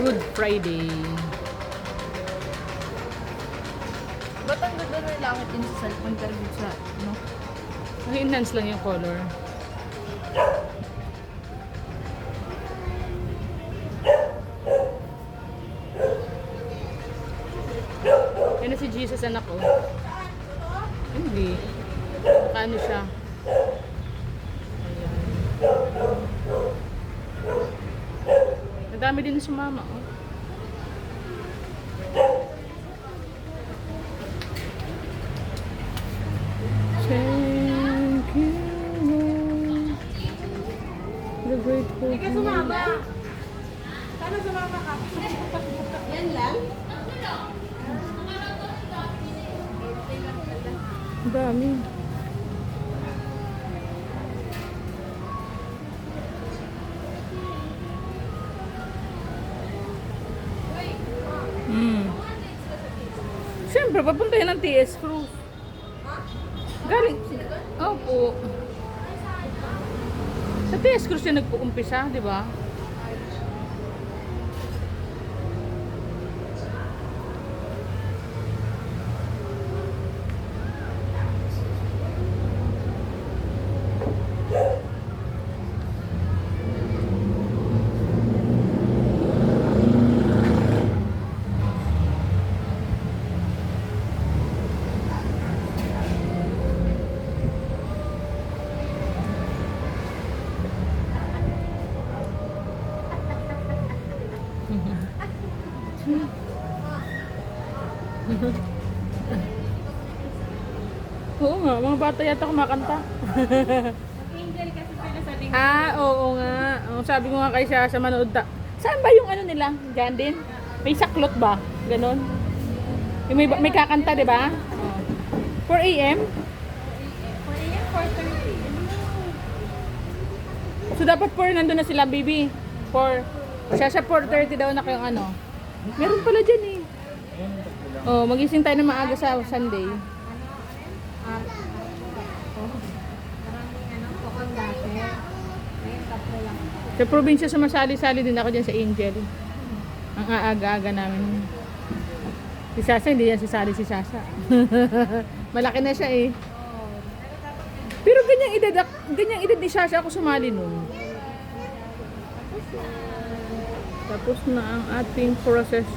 Good Friday. Ba't ang ganda ng langit din sa cellphone pero sa, no? Enhance lang yung color. Yan na si Jesus, anak ko. Hindi. Ano siya? Ayan. Nadami din sumama, oh. Thank you, Lord. The grateful. Hindi ka sumama. Sana sumama ka. Yan lang? Ang dami. Siyempre, papunta yan ng TS Cruz. Galing. Opo. Sa TS Cruz yan nagpuumpisa, di ba? Oo nga, mga bata yata kumakanta. Angel kasi sila sa linggo. Oo nga. Sabi ko nga kay siya sa manood saan ba yung ano nila? Diyan din? May saklot ba? Ganon. Yung may kakanta, di ba? 4 a.m.? 4 a.m. 4:30. So dapat 4 nandun na sila, baby. 4. Siya sa 4:30 daw na kayong ano. Meron pala dyan eh. Magising tayo na maaga sa Sunday. Maraming pokong dati. Ngayon, tatlo lang. Sa probinsya sumasali-sali din ako dyan sa Angel. Ang aaga-aga namin. Si Sasa, hindi yan sasali si Sasa. Malaki na siya eh. Pero ganyang edad ni Sasa ako sumali nun. Tapos na ang ating procession.